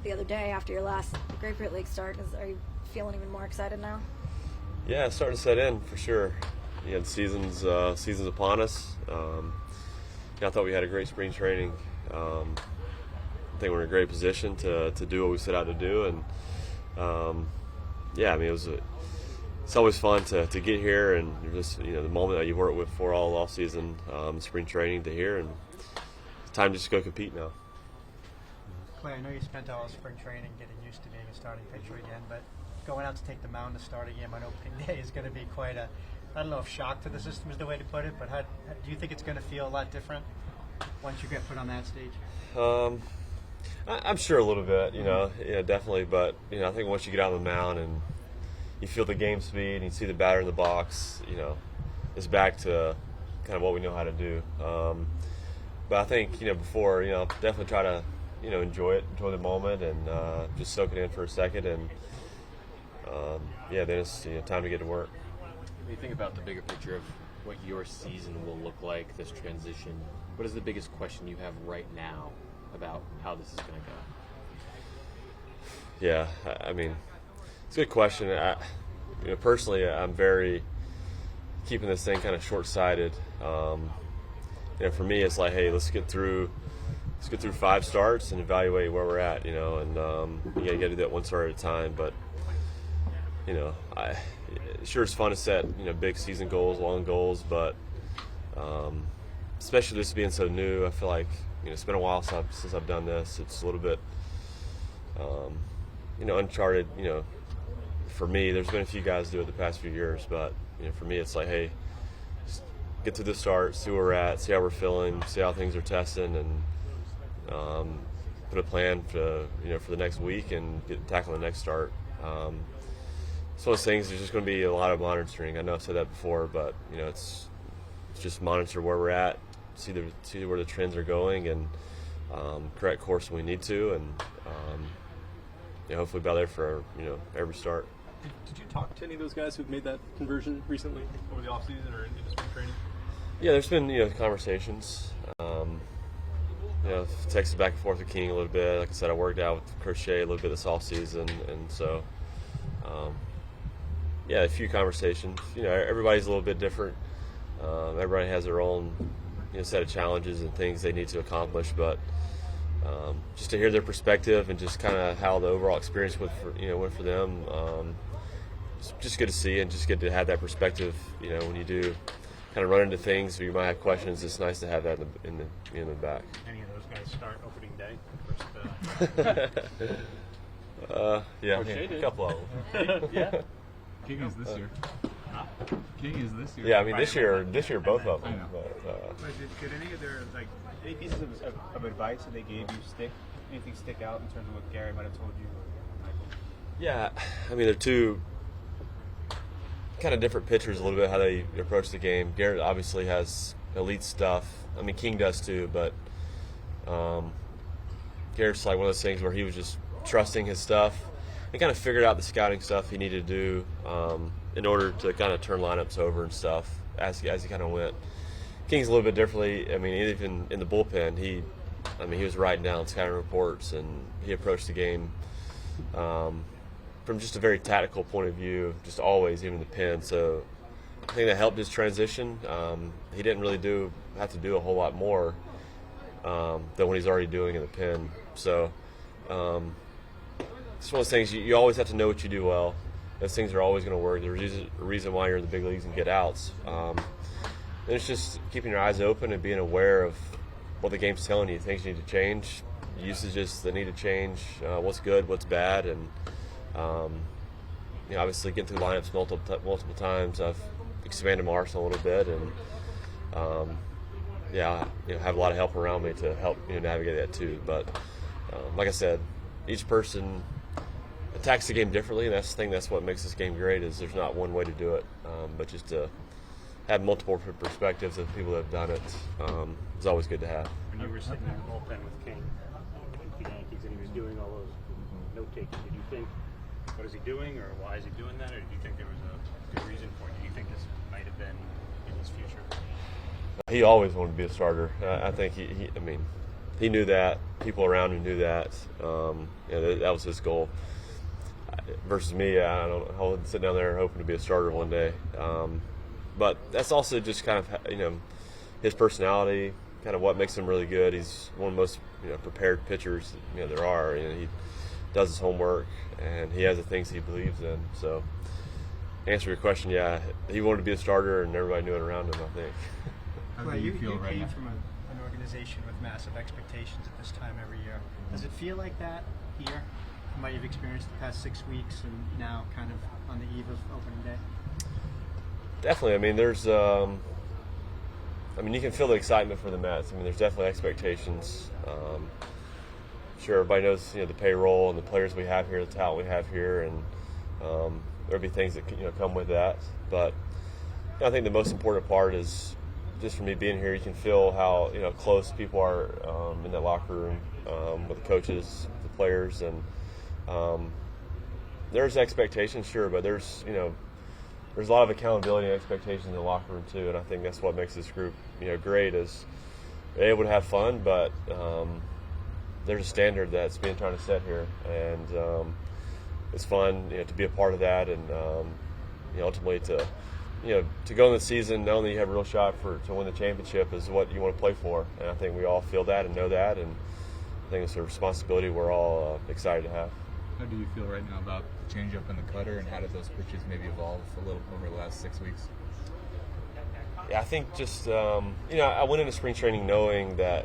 the other day after your last Grapefruit League start. Are you feeling even more excited now? Yeah, it's starting to set in for sure. The season's upon us. I thought we had a great spring training. I think we're in a great position to do what we set out to do, and it's always fun to get here and just the moment that you worked with for all off season, spring training to here, and it's time to just go compete now. Clay, I know you spent all spring training getting used to being a starting pitcher again, but going out to take the mound to start a game on opening day is going to be quite a, I don't know if shock to the system is the way to put it, but how do you think it's going to feel a lot different once you get put on that stage? I'm sure a little bit, definitely. But I think once you get out on the mound and you feel the game speed and you see the batter in the box, it's back to kind of what we know how to do. But I think before, definitely try to enjoy the moment and just soak it in for a second, and then it's time to get to work. When you think about the bigger picture of what your season will look like, this transition, what is the biggest question you have right now about how this is going to go? Yeah, I mean, it's a good question. Personally, I'm very keeping this thing kind of short-sighted. For me, it's like, hey, let's get through 5 starts and evaluate where we're at, and you got to do that one start at a time. But sure, it's fun to set big season goals, long goals, but especially this being so new, I feel like it's been a while since I've done this. It's a little bit uncharted. For me, there's been a few guys do it the past few years, but for me, it's like, hey, just get to the start, see where we're at, see how we're feeling, see how things are testing, and put a plan for the next week and tackle the next start. It's one of those things. There's just going to be a lot of monitoring. I know I've said that before, but it's just monitor where we're at, see where the trends are going, and correct course when we need to, and hopefully be there for every start. Did you talk to any of those guys who've made that conversion recently over the offseason or into spring training? Yeah, there's been conversations. Texted back and forth with King a little bit. Like I said, I worked out with Crochet a little bit this offseason, and so a few conversations. Everybody's a little bit different. Everybody has their own set of challenges and things they need to accomplish, but just to hear their perspective and just kind of how the overall experience went for them. It's just good to see and just good to have that perspective. When you do kind of run into things or you might have questions, it's nice to have that in the back. Any of those guys start opening day? Yeah, a couple of them. Yeah. King is this year. King is this year. Yeah, I mean this year both of them. Did any of their any pieces of advice that they gave you stick? Anything stick out in terms of what Gary might have told you? Yeah, I mean they're two kind of different pitchers a little bit how they approach the game. Garrett obviously has elite stuff. I mean King does too, but Garrett's like one of those things where he was just trusting his stuff and kind of figured out the scouting stuff he needed to do in order to kind of turn lineups over and stuff as he kind of went. King's a little bit differently. I mean, even in the bullpen, he was writing down scouting reports, and he approached the game from just a very tactical point of view, just always, even in the pen. So I think that helped his transition. He didn't really have to do a whole lot more than what he's already doing in the pen. So it's one of those things you always have to know what you do well. Those things are always going to work. There's a reason why you're in the big leagues and get outs. And it's just keeping your eyes open and being aware of what the game's telling you, things you need to change, usages that need to change, what's good, what's bad, and obviously getting through lineups multiple times. I've expanded my arsenal a little bit, and have a lot of help around me to help navigate that too. But like I said, each person attacks the game differently, and that's what makes this game great. Is there's not one way to do it, but just to have multiple perspectives of people that have done it is always good to have. When you were sitting in the bullpen with King with the Yankees and he was doing all those note taking, did you think, what is he doing, or why is he doing that, or did you think there was a good reason for it? Do you think this might have been in his future? He always wanted to be a starter. I think he knew that. People around him knew that. That was his goal. Versus me, I wouldn't sit down there hoping to be a starter one day. But that's also just kind of his personality, kind of what makes him really good. He's one of the most prepared pitchers there are. He does his homework and he has the things he believes in. So, to answer your question, yeah, he wanted to be a starter and everybody knew it around him, I think. How Well, do you you feel right came now? from an organization with massive expectations at this time every year. Does it feel like that here? From what you've experienced the past 6 weeks and now kind of on the eve of opening day? Definitely. I mean, there's, you can feel the excitement for the Mets. I mean, there's definitely expectations. Sure, everybody knows, the payroll and the players we have here, the talent we have here, and there'll be things that come with that. But I think the most important part is just for me being here. You can feel how close people are in that locker room with the coaches, the players, and there's expectations, sure, but there's a lot of accountability and expectations in the locker room too, and I think that's what makes this group great, is they're able to have fun, but there's a standard that's being trying to set here, and it's fun to be a part of that, and ultimately to go in the season knowing that you have a real shot to win the championship is what you want to play for, and I think we all feel that and know that, and I think it's a responsibility we're all excited to have. How do you feel right now about the changeup and the cutter, and how did those pitches maybe evolve a little over the last 6 weeks? Yeah, I think just I went into spring training knowing that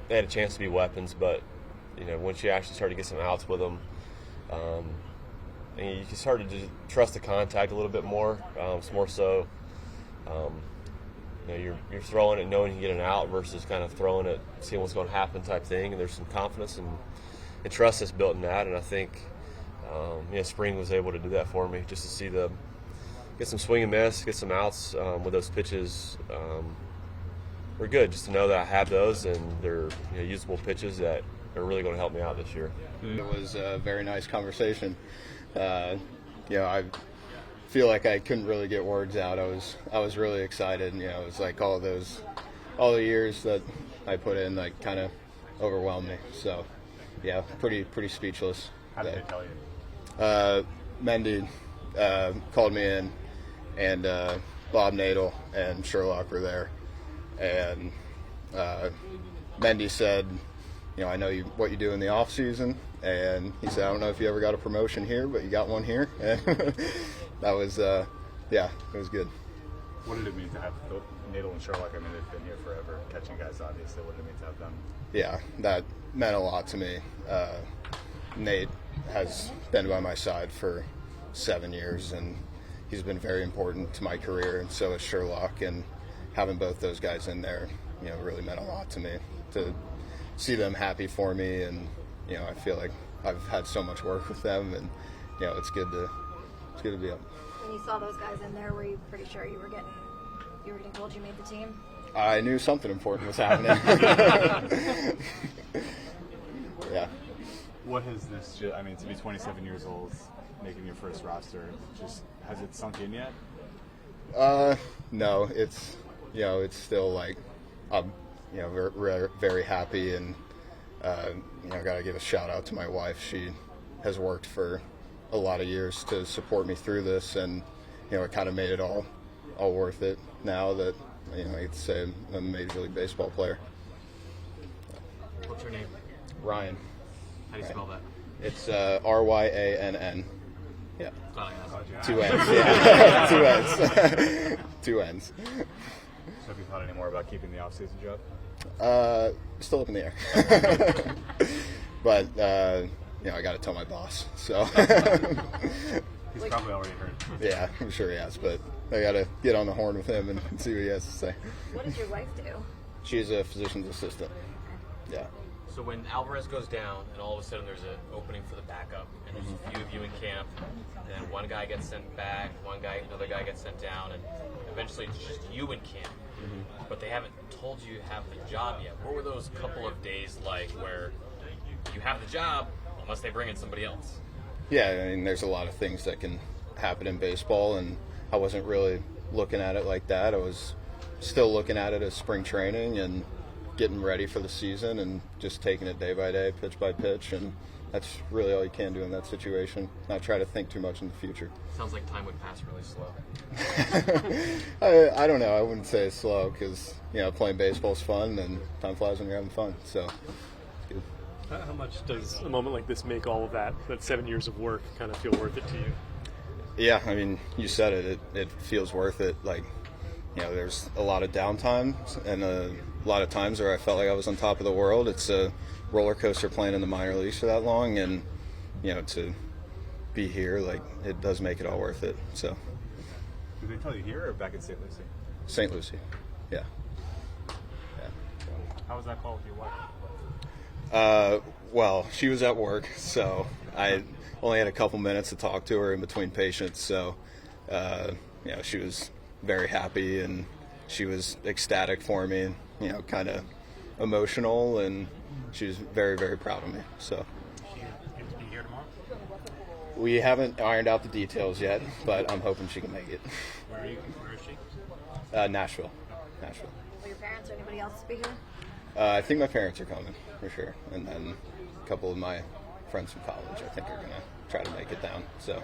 they had a chance to be weapons, but once you actually start to get some outs with them, and you can start to just trust the contact a little bit more. It's more so you're throwing it knowing you can get an out versus kind of throwing it seeing what's going to happen type thing, and there's some confidence and trust that's built in that, and I think spring was able to do that for me, just to see get some swing and miss, get some outs with those pitches. Were good just to know that I have those, and they're usable pitches that are really going to help me out this year. It was a very nice conversation. I feel like I couldn't really get words out. I was really excited. It was like all the years that I put in, like, kind of overwhelmed me. So, yeah, pretty speechless. How did they tell you? Mendy called me in, and Bob Nadel and Sherlock were there, and Mendy said, I know what you do in the off season, and he said, I don't know if you ever got a promotion here, but you got one here. And that was, it was good. What did it mean to have Nadel and Sherlock? I mean, they've been here forever, catching guys, obviously. What did it mean to have them? Yeah, that meant a lot to me. Nate has been by my side for 7 years, and he's been very important to my career, and so is Sherlock. And having both those guys in there, really meant a lot to me. To see them happy for me, and I feel like I've had so much work with them, and it's good to be up. When you saw those guys in there, were you pretty sure you were getting told you made the team? I knew something important was happening. Yeah. What has this, to be 27 years old, making your first roster, has it sunk in yet? No, it's still like, I'm, very, very happy, and, gotta give a shout out to my wife. She has worked for a lot of years to support me through this, and, it kind of made it all worth it now that, I get to say I'm a Major League Baseball player. What's your name? Ryan. How do you spell that? It's Ryann. Yeah. Oh, yeah. 2 N's. Yeah. 2 N's. 2 N's. So have you thought any more about keeping the off-season job? Still up in the air. But, I got to tell my boss. So. He's probably already heard. Yeah, I'm sure he has, but I got to get on the horn with him and see what he has to say. What does your wife do? She's a physician's assistant. Yeah. So when Alvarez goes down, and all of a sudden there's an opening for the backup, and there's a few of you in camp, and then one guy gets sent back, another guy gets sent down, and eventually it's just you in camp. But they haven't told you have the job yet. What were those couple of days like where you have the job unless they bring in somebody else? Yeah, there's a lot of things that can happen in baseball, and I wasn't really looking at it like that. I was still looking at it as spring training and getting ready for the season and just taking it day by day, pitch by pitch, and that's really all you can do in that situation. Not try to think too much in the future. Sounds like time would pass really slow. I don't know. I wouldn't say it's slow because playing baseball's fun and time flies when you're having fun. So it's good. How much does a moment like this make all of that 7 years of work kind of feel worth it to you? Yeah, I mean, you said it. It feels worth it. Like, there's a lot of downtime and a lot of times where I felt like I was on top of the world. It's a roller coaster playing in the minor leagues for that long, and to be here, like, it does make it all worth it. So. Did they tell you here or back in St. Lucie? St. Lucie, yeah. How was that call with your wife? Well, she was at work, so I only had a couple minutes to talk to her in between patients. So, she was very happy and she was ecstatic for me, and kind of emotional, and she was very, very proud of me. So. She going to be here tomorrow? We haven't ironed out the details yet, but I'm hoping she can make it. Where are you? Where is she? Nashville. Will your parents or anybody else be here? I think my parents are coming for sure, and then a couple of my friends from college I think are gonna try to make it down. So